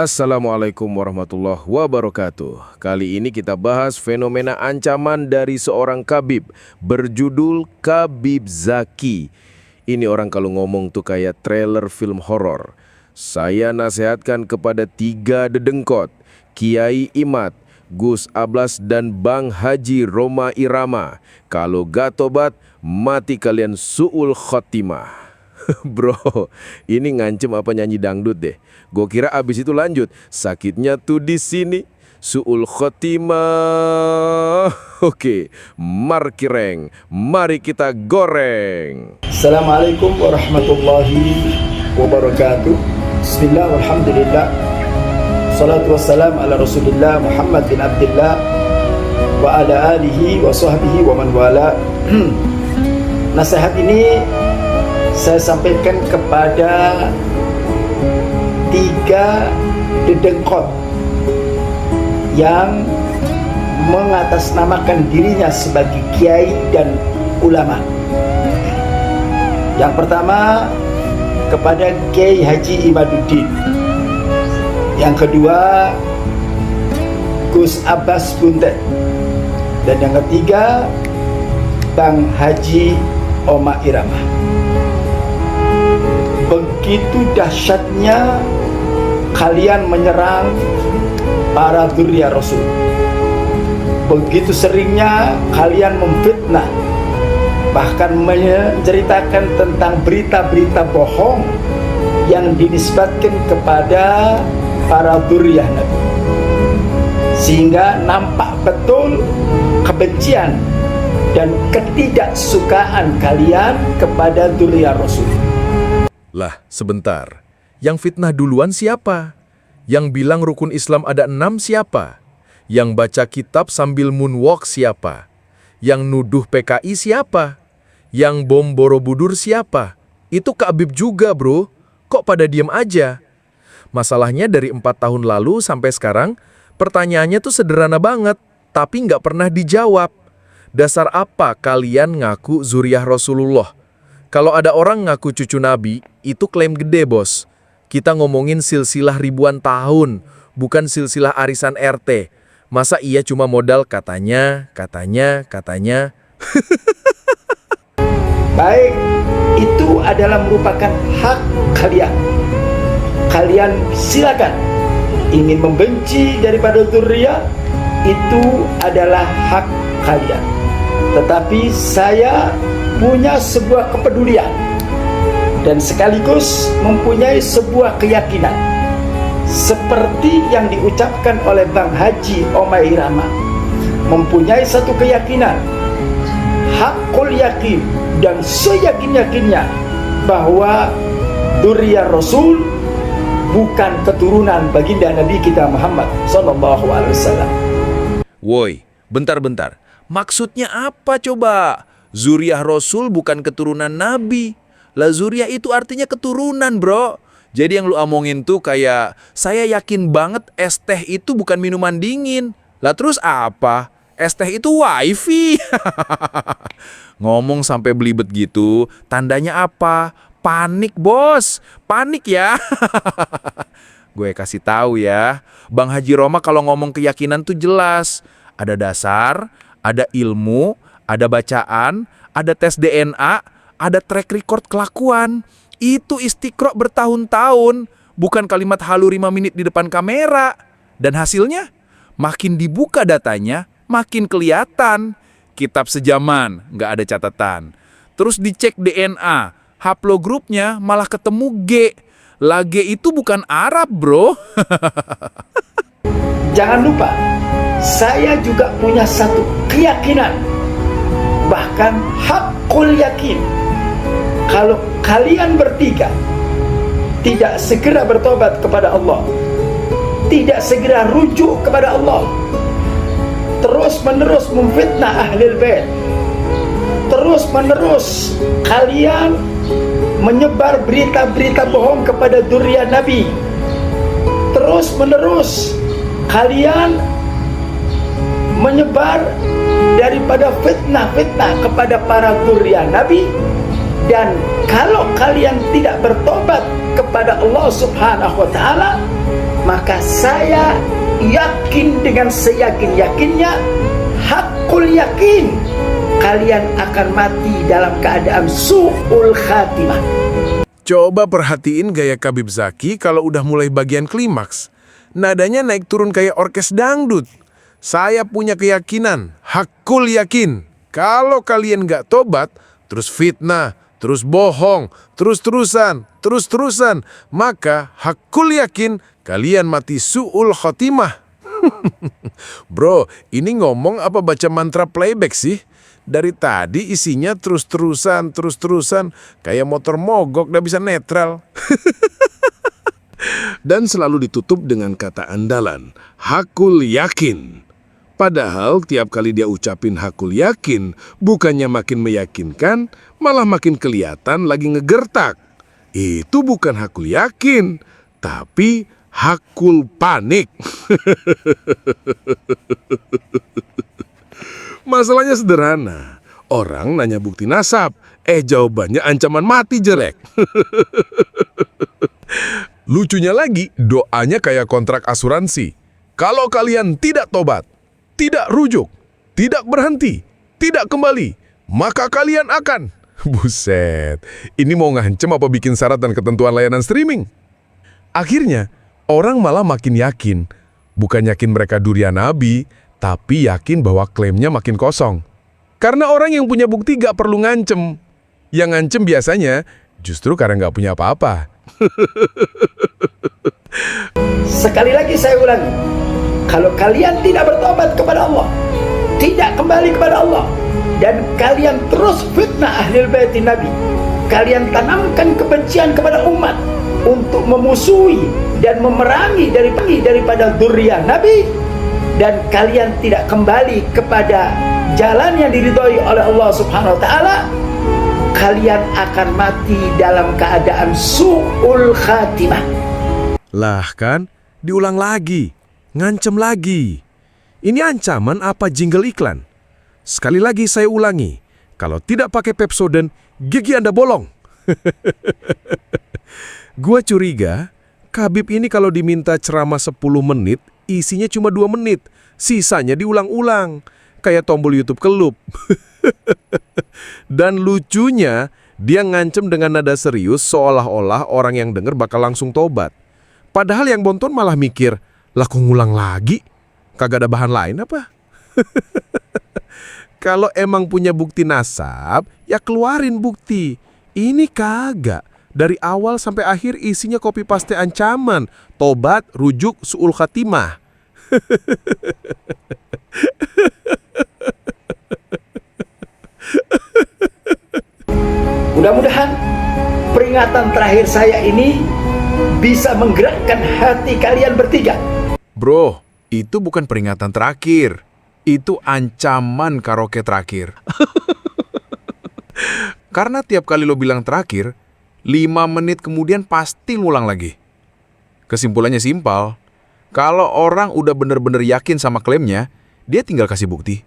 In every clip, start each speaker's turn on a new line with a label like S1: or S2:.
S1: Assalamualaikum warahmatullahi wabarakatuh. Kali ini kita bahas fenomena ancaman dari seorang Khabib berjudul Khabib Zaki. Ini orang kalau ngomong tuh kayak trailer film horor. Saya nasihatkan kepada 3 dedengkot, Kiai Imad, Gus Ablas dan Bang Haji Roma Irama. Kalau gak tobat, mati kalian su'ul khotimah. Bro, ini ngancem apa nyanyi dangdut deh. Gue kira abis itu lanjut, sakitnya tuh di sini, su'ul khotimah. Oke, markireng, mari kita goreng.
S2: Assalamualaikum warahmatullahi wabarakatuh. Bismillah, walhamdulillah, salatu wassalam ala rasulillah Muhammad bin Abdullah wa ala alihi wa sahbihi wa man wala. Nasihat ini saya sampaikan kepada 3 dedengkot yang mengatasnamakan dirinya sebagai kiai dan ulama. Yang pertama kepada Kiai Haji Imaduddin, yang kedua Gus Abbas Buntet, dan yang ketiga Bang Haji Roma Irama. Begitu dahsyatnya kalian menyerang para dzurriyyah Rasul. Begitu seringnya kalian memfitnah, bahkan menceritakan tentang berita-berita bohong yang dinisbatkan kepada para dzurriyyah Nabi, sehingga nampak betul kebencian dan ketidaksukaan kalian kepada dzurriyyah Rasul.
S1: Lah, sebentar. Yang fitnah duluan siapa? Yang bilang rukun Islam ada 6 siapa? Yang baca kitab sambil moonwalk siapa? Yang nuduh PKI siapa? Yang bom Borobudur siapa? Itu Khabib juga, bro. Kok pada diem aja? Masalahnya dari 4 tahun lalu sampai sekarang, pertanyaannya tuh sederhana banget, tapi nggak pernah dijawab. Dasar apa kalian ngaku dzurriyyah Rasulullah? Kalau ada orang ngaku cucu Nabi, itu klaim gede, bos. Kita ngomongin silsilah ribuan tahun, bukan silsilah arisan RT. Masa iya cuma modal katanya.
S2: Baik, itu adalah merupakan hak kalian. Kalian silakan ingin membenci daripada dzurriyyah, itu adalah hak kalian. Tetapi saya punya sebuah kepedulian dan sekaligus mempunyai sebuah keyakinan seperti yang diucapkan oleh Bang Haji Roma Irama. Mempunyai satu keyakinan, hakul yakin, dan seyakin-yakinnya bahwa dzurriyyah Rasul bukan keturunan baginda Nabi kita Muhammad SAW.
S1: Woi, bentar. Maksudnya apa coba? Dzurriyyah Rasul bukan keturunan Nabi. Lah dzurriyyah itu artinya keturunan, bro. Jadi yang lu omongin tuh kayak, saya yakin banget es teh itu bukan minuman dingin. Lah terus apa? Es teh itu wifi. Ngomong sampai belibet gitu, tandanya apa? Panik, bos. Panik ya. Gue kasih tahu ya, Bang Haji Roma kalau ngomong keyakinan tuh jelas. Ada dasar, ada ilmu, ada bacaan, ada tes DNA, ada track record kelakuan. Itu istiqro bertahun-tahun, bukan kalimat halu 5 menit di depan kamera. Dan hasilnya, makin dibuka datanya, makin kelihatan. Kitab sejaman, nggak ada catatan. Terus dicek DNA, haplogrupnya malah ketemu G. Lah G itu bukan Arab, bro.
S2: Jangan lupa, saya juga punya satu keyakinan, bahkan hakul yakin, kalau kalian bertiga tidak segera bertobat kepada Allah, tidak segera rujuk kepada Allah, terus-menerus memfitnah ahlul bait, terus-menerus kalian menyebar berita-berita bohong kepada dzurriyyah Nabi, terus-menerus kalian menyebar daripada fitnah-fitnah kepada para dzurriyyah Nabi, dan kalau kalian tidak bertobat kepada Allah Subhanahu wa taala, maka saya yakin dengan seyakin-yakinnya, hakul yakin, kalian akan mati dalam keadaan su'ul khatimah.
S3: Coba perhatiin gaya Khabib Zaki kalau udah mulai bagian klimaks. Nadanya naik turun kayak orkes dangdut. Saya punya keyakinan, hakul yakin, kalau kalian gak tobat, terus fitnah, terus bohong, terus-terusan, maka hakul yakin kalian mati su'ul khotimah. Bro, ini ngomong apa baca mantra playback sih? Dari tadi isinya terus-terusan, kayak motor mogok gak bisa netral. Dan selalu ditutup dengan kata andalan, hakul yakin. Padahal tiap kali dia ucapin hakul yakin, bukannya makin meyakinkan, malah makin kelihatan lagi ngegertak. Itu bukan hakul yakin, tapi hakul panik. Masalahnya sederhana. Orang nanya bukti nasab, jawabannya ancaman mati jelek.
S1: Lucunya lagi, doanya kayak kontrak asuransi. Kalau kalian tidak tobat, tidak rujuk, tidak berhenti, tidak kembali, maka kalian akan... Buset, ini mau ngancem apa bikin syarat dan ketentuan layanan streaming? Akhirnya, orang malah makin yakin. Bukan yakin mereka durian nabi, tapi yakin bahwa klaimnya makin kosong. Karena orang yang punya bukti gak perlu ngancem. Yang ngancem biasanya justru karena gak punya apa-apa.
S2: Sekali lagi saya ulangi, kalau kalian tidak bertobat kepada Allah, tidak kembali kepada Allah, dan kalian terus fitnah ahlul bait Nabi, kalian tanamkan kebencian kepada umat untuk memusuhi dan memerangi daripada dzurriyyah Nabi, dan kalian tidak kembali kepada jalan yang diridhoi oleh Allah Subhanahu wa taala, kalian akan mati dalam keadaan su'ul khatimah.
S3: Lah kan, diulang lagi, ngancem lagi. Ini ancaman apa jingle iklan? Sekali lagi saya ulangi, kalau tidak pakai Pepsodent, gigi Anda bolong. Gua curiga, Khabib ini kalau diminta ceramah 10 menit, isinya cuma 2 menit, sisanya diulang-ulang, kayak tombol YouTube kelup. Dan lucunya, dia ngancem dengan nada serius seolah-olah orang yang denger bakal langsung tobat. Padahal yang bonton malah mikir, lah kok ngulang lagi? Kagak ada bahan lain apa? Kalau emang punya bukti nasab, ya keluarin bukti. Ini kagak. Dari awal sampai akhir isinya copy paste ancaman, tobat, rujuk, su'ul khatimah.
S2: Mudah-mudahan peringatan terakhir saya ini bisa menggerakkan hati kalian bertiga.
S1: Bro, itu bukan peringatan terakhir. Itu ancaman karaoke terakhir. Karena tiap kali lo bilang terakhir, 5 menit kemudian pasti ngulang lagi. Kesimpulannya simpel. Kalau orang udah bener-bener yakin sama klaimnya, dia tinggal kasih bukti.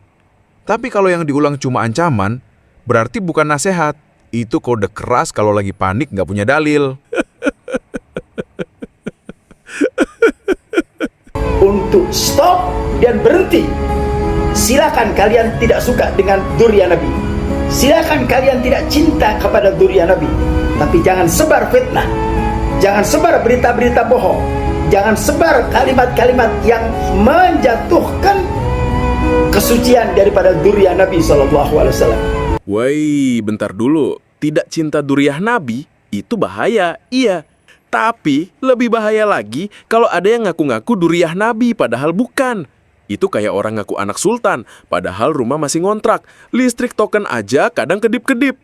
S1: Tapi kalau yang diulang cuma ancaman, berarti bukan nasihat. Itu kode keras kalau lagi panik nggak punya dalil.
S2: Untuk stop dan berhenti. Silakan kalian tidak suka dengan dzurriyyah Nabi. Silakan kalian tidak cinta kepada dzurriyyah Nabi. Tapi jangan sebar fitnah. Jangan sebar berita-berita bohong. Jangan sebar kalimat-kalimat yang menjatuhkan kesucian daripada dzurriyyah Nabi SAW.
S4: Woi, bentar dulu. Tidak cinta dzurriyyah Nabi, itu bahaya, iya. Tapi lebih bahaya lagi kalau ada yang ngaku-ngaku dzurriyyah Nabi padahal bukan. Itu kayak orang ngaku anak sultan, padahal rumah masih ngontrak. Listrik token aja kadang kedip-kedip.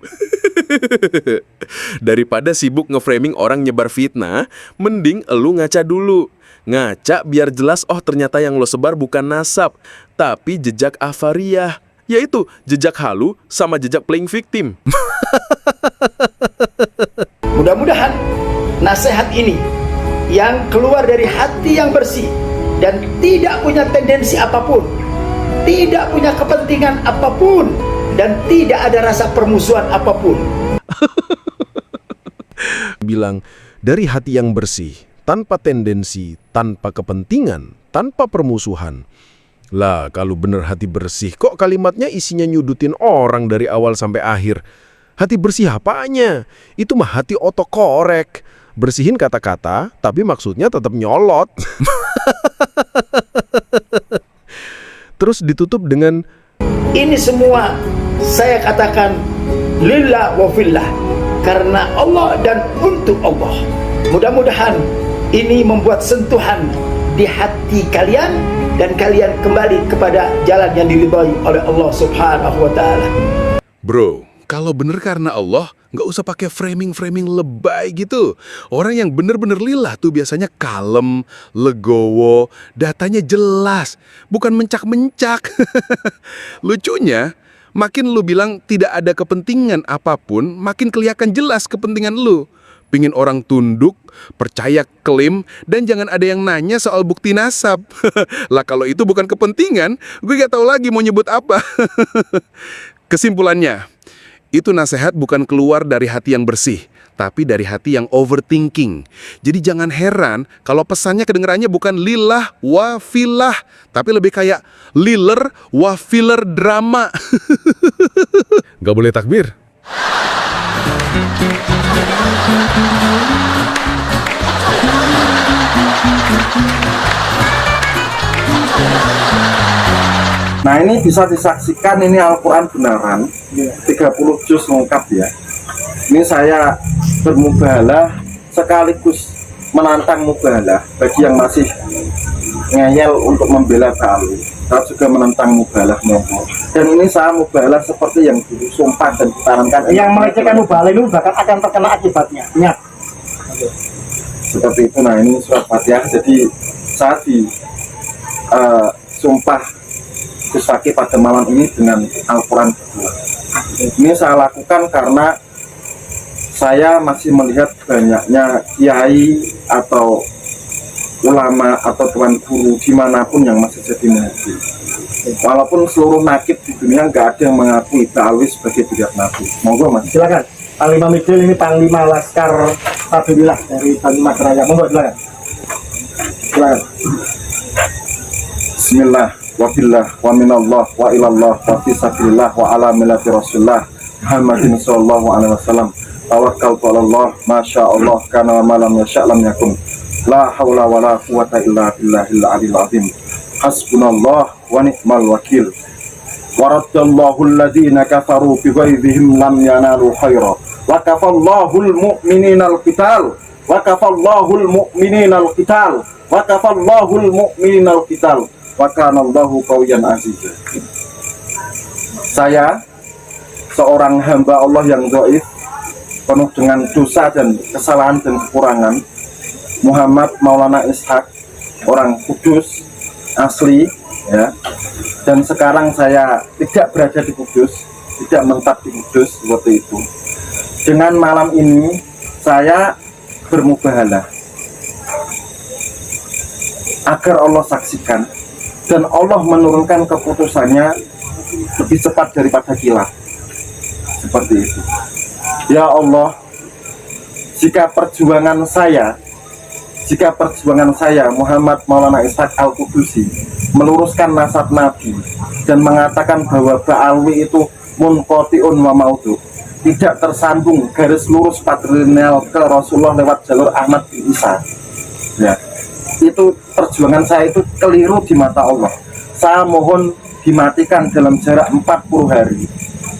S4: Daripada sibuk ngeframing orang nyebar fitnah, mending elu ngaca dulu. Ngaca biar jelas, oh ternyata yang lo sebar bukan nasab, tapi jejak afariyah. Yaitu jejak halu sama jejak playing victim.
S2: Mudah-mudahan nasihat ini yang keluar dari hati yang bersih dan tidak punya tendensi apapun, tidak punya kepentingan apapun, dan tidak ada rasa permusuhan apapun.
S3: Bilang, dari hati yang bersih, tanpa tendensi, tanpa kepentingan, tanpa permusuhan. Lah, kalau bener hati bersih, kok kalimatnya isinya nyudutin orang dari awal sampai akhir? Hati bersih apanya? Itu mah hati otokorek. Bersihin kata-kata, tapi maksudnya tetap nyolot. Terus ditutup dengan,
S2: Ini semua saya katakan lillah wa fillah, karena Allah dan untuk Allah. Mudah-mudahan ini membuat sentuhan di hati kalian dan kalian kembali kepada jalan yang diridhai oleh Allah Subhanahu wa taala.
S3: bro, kalau bener karena Allah, nggak usah pakai framing-framing lebay gitu. Orang yang bener-bener lillah tuh biasanya kalem, legowo, datanya jelas, bukan mencak-mencak. Lucunya, makin lu bilang tidak ada kepentingan apapun, makin kelihatan jelas kepentingan lu. Pingin orang tunduk, percaya klaim, dan jangan ada yang nanya soal bukti nasab. Lah kalau itu bukan kepentingan, gue gak tahu lagi mau nyebut apa. Kesimpulannya, itu nasihat bukan keluar dari hati yang bersih, tapi dari hati yang overthinking. Jadi jangan heran kalau pesannya kedengarannya bukan lillah wa fillah, tapi lebih kayak liller wa filler drama. Gak boleh takbir.
S5: Nah ini bisa disaksikan, ini Al-Quran benaran 30 juz lengkap ya. Ini saya bermubahalah sekaligus menantang mubahalah bagi yang masih ngeyel untuk membela Ba'alwi. Saya juga menentang mubahalah monggo. Dan ini saya mubahalah seperti yang dulu sumpah dan ditanamkan.
S6: Yang melecehkan mubahalah itu bahkan akan terkena akibatnya. Ingat.
S5: Seperti itu. Nah ini surat Fatihah. Jadi saya di sumpah Gus Fakih pada malam ini dengan Al-Quran. Ini saya lakukan karena saya masih melihat banyaknya kiai atau ulama atau tuan guru dimanapun yang masih jadi nabi. Walaupun seluruh nakib di dunia nggak ada yang mengakui Ba'alwi sebagai bidat nabi. Monggo mas.
S6: Silakan. Panglima Midil ini Panglima Laskar Fabilillah dari Panglima Kerajaan. Monggo silakan.
S5: Silakan. Bismillah. Wa billah wa minallah wa ilallah wa fisabilillah wa ala millati rasulullah Muhammadin sallallahu alaihi wasallam. Tawakkaltu ala Allah, masya Allah, kana wa malam yasha' lam yakun. La hawla wa la quwata illa billahil aliyil azim. Hasbunallah wa ni'mal wakil. Wa raddallahu alladhina kafaru bi ghaizihim lam yanalu khaira. Wa kafallahu al-mu'minina al-qital. Wa kafallahu al-mu'minina al-qital. Wa kafallahu al-mu'minina al-qital. Wa kana Allahu qawiyyan azizan. Saya seorang hamba Allah yang dhaif, penuh dengan dosa dan kesalahan dan kekurangan, Muhammad Maulana Ishak, orang Kudus asli ya. Dan sekarang saya tidak berada di Kudus, tidak menetap di Kudus seperti itu. Dengan malam ini saya bermubahalah agar Allah saksikan dan Allah menurunkan keputusannya lebih cepat daripada kilat. Seperti itu. Ya Allah, jika perjuangan saya Muhammad Maulana Ishak Al-Qudusi meluruskan nasab Nabi dan mengatakan bahwa Ba'alwi itu munqati'un wa maudu, tidak tersambung garis lurus patrilineal ke Rasulullah lewat jalur Ahmad bin Isa ya, itu perjuangan saya itu keliru di mata Allah. Saya mohon dimatikan dalam jarak 40 hari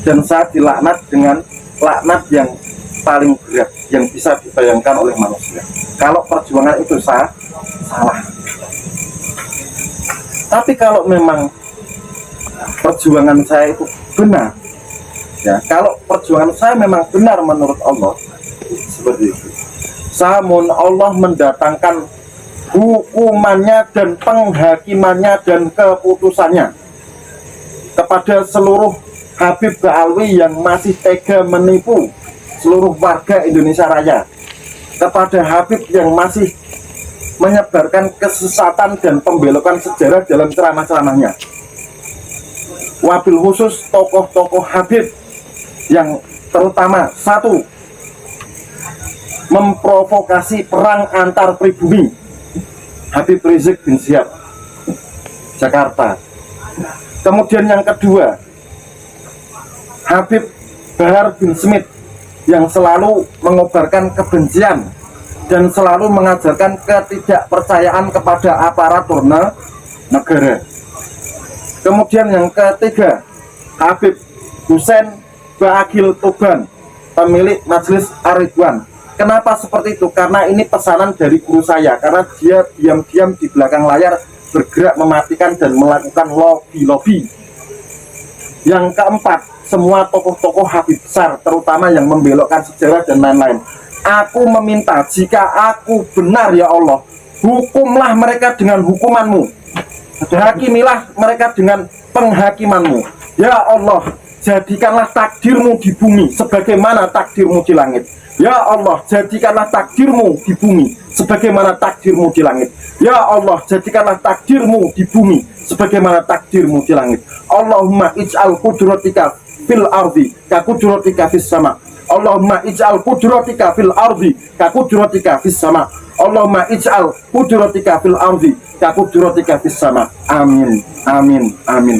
S5: dan saya dilaknat dengan laknat yang paling berat yang bisa dibayangkan oleh manusia. Kalau perjuangan itu salah. Tapi kalau memang perjuangan saya itu benar ya, kalau perjuangan saya memang benar menurut Allah seperti itu, saya mohon Allah mendatangkan hukumannya dan penghakimannya dan keputusannya kepada seluruh Habib Ba'alwi yang masih tega menipu seluruh warga Indonesia Raya, kepada Habib yang masih menyebarkan kesesatan dan pembelokan sejarah dalam ceramah-ceramahnya, wabil khusus tokoh-tokoh Habib yang terutama satu, memprovokasi perang antar pribumi. Habib Rizik bin Syihab, Jakarta. Kemudian yang kedua, Habib Bahar bin Smith yang selalu mengobarkan kebencian dan selalu mengajarkan ketidakpercayaan kepada aparatur negara. Kemudian yang ketiga, Habib Husein Baagil Tuban, pemilik Majelis Ar-Ridwan. Kenapa seperti itu? Karena ini pesanan dari guru saya, karena dia diam-diam di belakang layar bergerak mematikan dan melakukan lobby-lobby. Yang keempat, semua tokoh-tokoh Habib besar, terutama yang membelokkan sejarah dan lain-lain. Aku meminta, jika aku benar ya Allah, hukumlah mereka dengan hukumanmu, hakimilah mereka dengan penghakimanmu. Ya Allah, jadikanlah takdirmu di bumi sebagaimana takdirmu di langit. Ya Allah, jadikanlah takdirmu di bumi sebagaimana takdirmu di langit. Ya Allah, jadikanlah takdirmu di bumi sebagaimana takdirmu di langit. Allahumma ij'al qudratika fil ardi ka qudratika fis sama. Allahumma ij'al qudratika fil ardi ka qudratika fis sama. Allahumma ij'al qudratika fil ardi ka qudratika fis sama. Amin, amin, amin.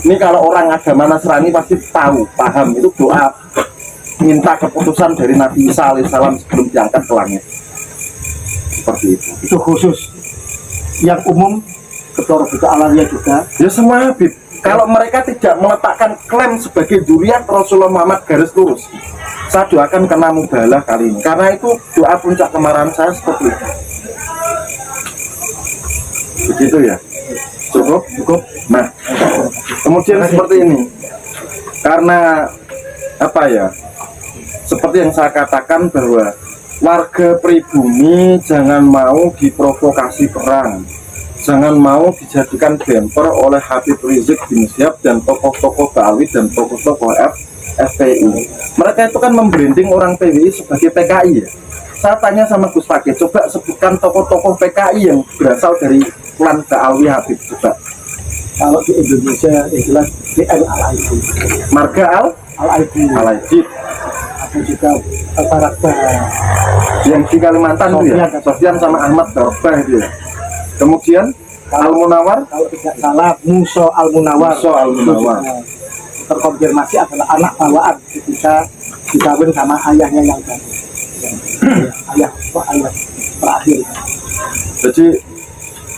S5: Ini kalau orang agama Nasrani pasti tahu, paham, itu doa minta keputusan dari Nabi Isa alaihissalam sebelum diangkat ke langit. Seperti itu.
S6: Itu khusus. Yang umum Ketua Robiqah Alawiyah juga.
S5: Ya semua Habib. Kalau mereka tidak meletakkan klaim sebagai dzurriyyah Rasulullah Muhammad garis lurus, saya doakan kena mubalah kali ini. Karena itu doa puncak kemarahan saya seperti itu. Begitu ya. Cukup, cukup. Nah, kemudian seperti ini. Karena apa ya? Seperti yang saya katakan bahwa warga pribumi jangan mau diprovokasi perang, jangan mau dijadikan bemper oleh Habib Rizik bin Syihab dan tokoh-tokoh Ba'alwi dan tokoh-tokoh FPI. Mereka itu kan membranding orang PWI sebagai PKI ya. Saya tanya sama Gus Fakih, coba sebutkan tokoh-tokoh PKI yang berasal dari klan Ba'alwi Habib coba.
S6: Kalau di Indonesia yang jelas DN Al-Aidid,
S5: Marga
S6: Al-Aidid,
S5: Al-Aidid.
S6: atau juga Al-Barakbah
S5: Yang di Kalimantan itu ya, Sofyan sama Ahmad Darbah itu ya. Kemudian Al-Munawar,
S6: kalau tidak salah Musa Al-Munawar.
S5: Musa Al-Munawar.
S6: Terkonfirmasi adalah anak bawaan ketika dikawin sama ayahnya yang baru. ayah terakhir.
S5: Jadi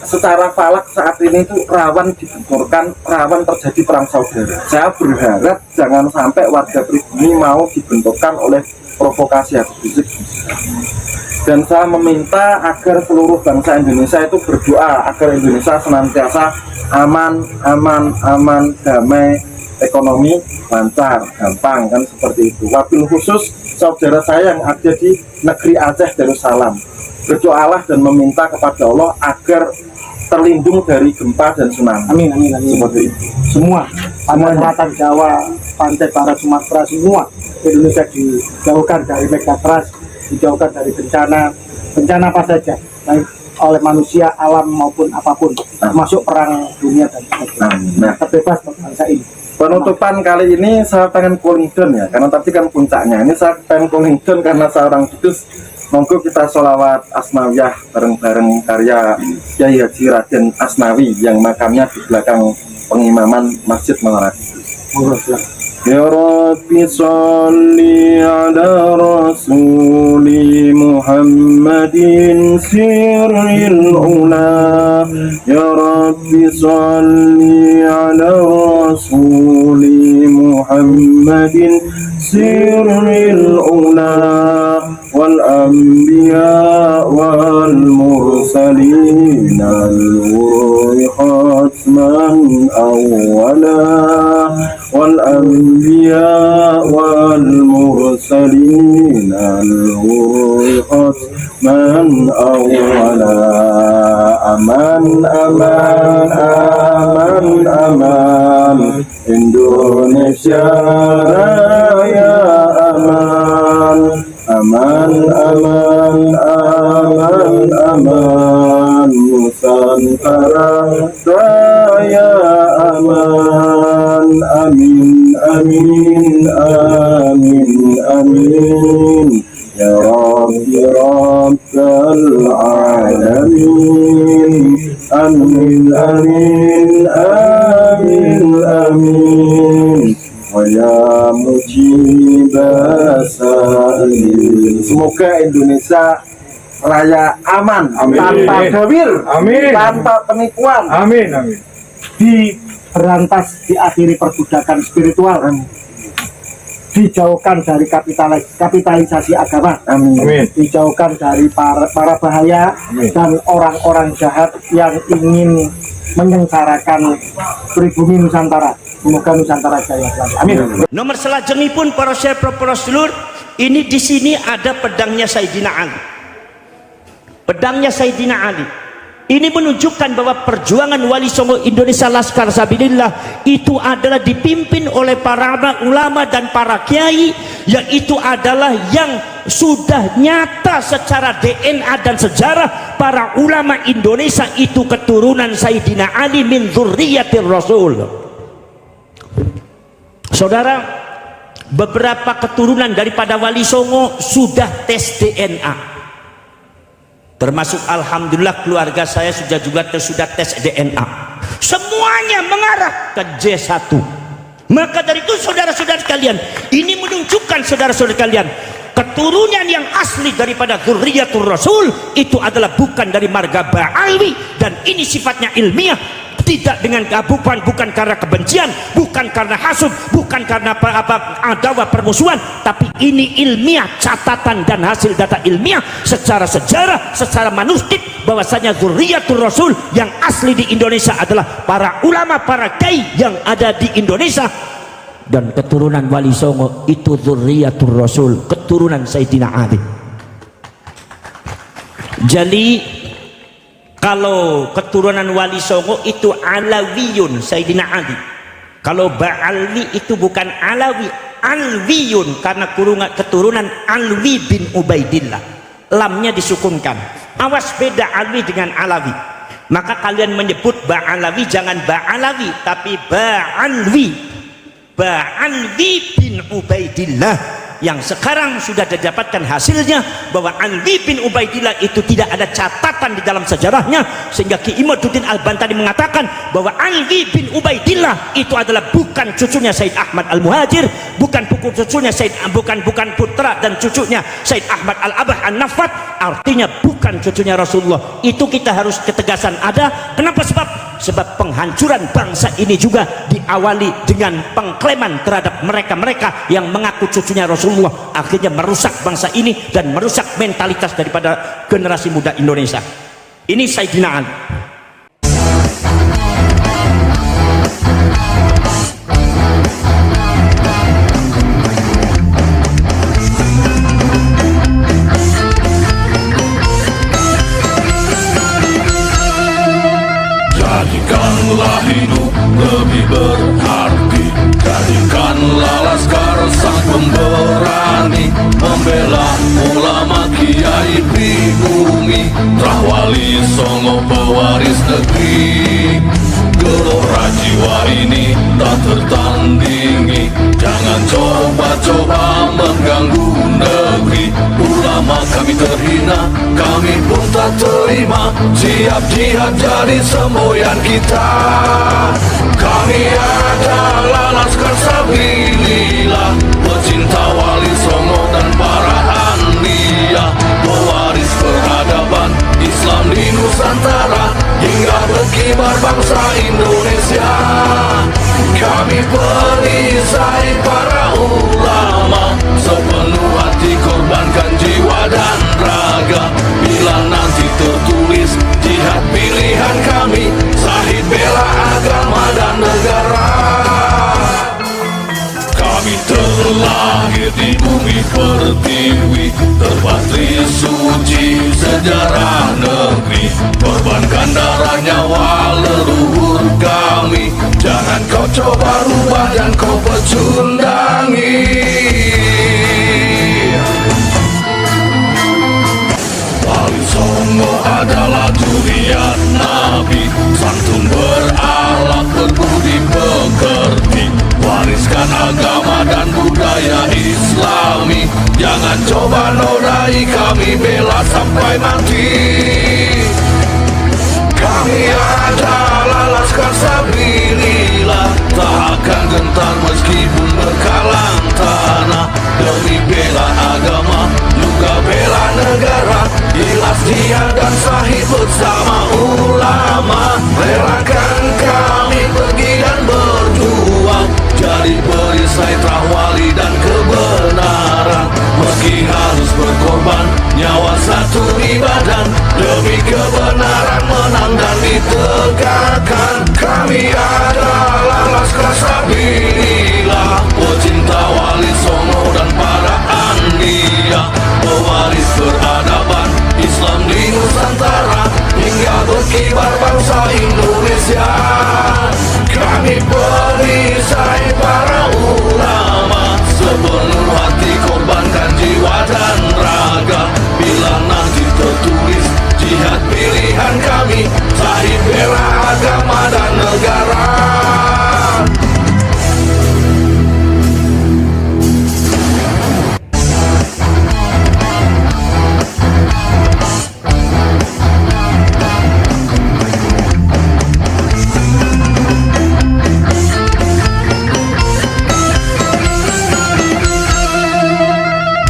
S5: secara falak saat ini itu rawan dibenturkan, rawan terjadi perang saudara. Saya berharap jangan sampai warga pribumi mau dibenturkan oleh provokasi Habib Rizik. Dan saya meminta agar seluruh bangsa Indonesia itu berdoa agar Indonesia senantiasa aman, damai, ekonomi lancar, gampang, kan seperti itu. Wabil khusus saudara saya yang ada di negeri Aceh Darussalam, berdoalah dan meminta kepada Allah agar terlindung dari gempa dan tsunami.
S6: Amin, amin, amin.
S5: Seperti itu.
S6: Semua pantai selatan Jawa, pantai barat Sumatera, semua Indonesia dijauhkan dari megatrust, dijauhkan dari bencana apa saja, baik oleh manusia, alam maupun apapun, termasuk perang dunia dan sebagainya.
S5: Nah,
S6: Terbebas bangsa ini.
S5: penutupan kali ini saya pengen cooling down ya, karena tadi kan puncaknya. Ini saya pengen cooling down karena seorang kudus. Monggo kita sholawat asnawiyah bareng-bareng karya Kyai Haji Raden Asnawi yang makamnya di belakang pengimaman Masjid Menara Kudus.
S6: Monggo silakan.
S5: Ya Rabbi salli ala Rasuli Muhammadin sirril ula. Ya Rabbi salli ala Rasuli Muhammadin sirril ula wal anbiya wal mursalin al-wurri khatman awwala wal anbiya wal mursalin al-wurri khatman awwala. Aman, aman, aman, aman, Indonesia Raya aman. Aman, aman, aman, aman, Nusantara Raya aman. Amin, amin, amin, amin. Ya Rabbi Amin amin amin amin. Wa ya mujibasail.
S6: Semoga Indonesia Raya aman,
S5: Amin.
S6: tanpa gawir,
S5: Amin.
S6: tanpa penipuan,
S5: Amin amin.
S6: diberantas, diakhiri perbudakan spiritual, dijauhkan dari kapitalisasi agama,
S5: Amin.
S6: dijauhkan dari para bahaya dan orang-orang jahat yang ingin menyengsarakan pribumi Nusantara. Semoga Nusantara jaya selalu. Amin.
S7: Nomor selajengipun para syekh para sedulur, ini di sini ada pedangnya Sayyidina Ali. Pedangnya Sayyidina Ali. Ini menunjukkan bahwa perjuangan Wali Songo Indonesia Laskar Sabilillah itu adalah dipimpin oleh para ulama dan para kiai, yaitu adalah yang sudah nyata secara DNA dan sejarah para ulama Indonesia itu keturunan Sayyidina Ali min dzurriyyatir Rasul. Saudara, beberapa keturunan daripada Wali Songo sudah tes DNA. Termasuk alhamdulillah keluarga saya sudah tes DNA. Semuanya mengarah ke J1. Maka dari itu saudara-saudara kalian, ini menunjukkan saudara-saudara kalian, keturunan yang asli daripada dzurriyyatur Rasul itu adalah bukan dari marga Ba'alwi, dan ini sifatnya ilmiah, tidak dengan bukan karena kebencian, bukan karena hasud, bukan karena adawa permusuhan, tapi ini ilmiah, catatan dan hasil data ilmiah secara sejarah, secara manuskrip, bahwasanya dzurriyyatur Rasul yang asli di Indonesia adalah para ulama, para kiai yang ada di Indonesia, dan keturunan Wali Songo itu dzurriyyatur Rasul, keturunan Sayyidina Ali. Jadi kalau keturunan Wali Songo itu Alawiyun Sayyidina Ali. Kalau Ba'alwi itu bukan Alawi, Alwiyun, karena keturunan Alwi bin Ubaidillah. Lamnya disukunkan. Awas beda Alwi dengan Alawi. Maka kalian menyebut Ba'alawi jangan Ba'alawi, tapi Ba'alwi. Ba'alwi bin Ubaidillah, yang sekarang sudah didapatkan hasilnya bahwa Alwi bin Ubaidillah itu tidak ada catatan di dalam sejarahnya, sehingga Ki Imaduddin Al-Bantani mengatakan bahwa Alwi bin Ubaidillah itu adalah bukan cucunya Said Ahmad Al-Muhajir, bukan cucunya bukan putra dan cucunya Said Ahmad Al-Abah An-Nafat, artinya bukan cucunya Rasulullah. Itu kita harus ketegasan ada. Kenapa? Sebab penghancuran bangsa ini juga diawali dengan pengklaman terhadap mereka-mereka yang mengaku cucunya Rasulullah, akhirnya merusak bangsa ini dan merusak mentalitas daripada generasi muda Indonesia. Ini Sayyidina Ali.
S8: Jadikanlah hidup lebih berarti, jadikanlah laskar sang pemberani, membela ulama kiai pribumi, Wali Songo pewaris negeri. Gelora jiwa ini tak tertandingi, jangan coba-coba mengganggu negeri. Ulama kami terhina, kami pun tak terima, siap jihad jadi semboyan kita. Kami adalah Laskar Sabilillah, pecinta Wali Songo dan para anbiya, pewaris peradaban Islam di Nusantara hingga berkibar bangsa Indonesia. Kami perisai para ulama, sepenuh hati korbankan jiwa dan raga. Bila nanti tertulis jihad pilihan kami, Syahid bela agama dan negara. Kami terlahir di bumi pertiwi, terpatri suci sejarah negeri, korbankan darah nyawa leluhur kami. Jangan kau coba rubah dan kau pecundangi. Wali Songo adalah dzurriyyat Nabi, santun berakhlak berbudi pekerti, wariskan agama dan budaya Islami. Jangan coba nodai kami, bela sampai mati. Kami ada Indonesia. Kami perisai para ulama, sepenuh hati korbankan jiwa dan raga. Bila nanti tertulis jihad pilihan kami, sahih bela agama dan negara.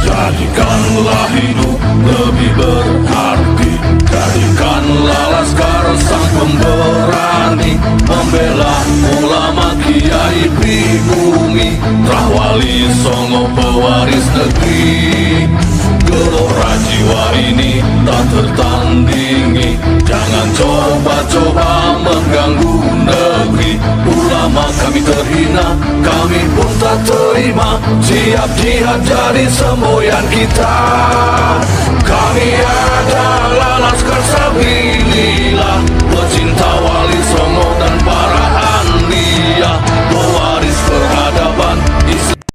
S8: Jadikanlah hidup lebih berarti, jadikanlah laskar sang pemberani, membela ulama kiai pribumi, Rahwali Songo pewaris negeri. Gelora jiwa ini tak tertandingi, jangan coba-coba mengganggu negeri. Ulama kami terhina, kami pun tak terima, siap jihad jadi semboyan kita. Kami adalah laskar sabilillah, pecinta wali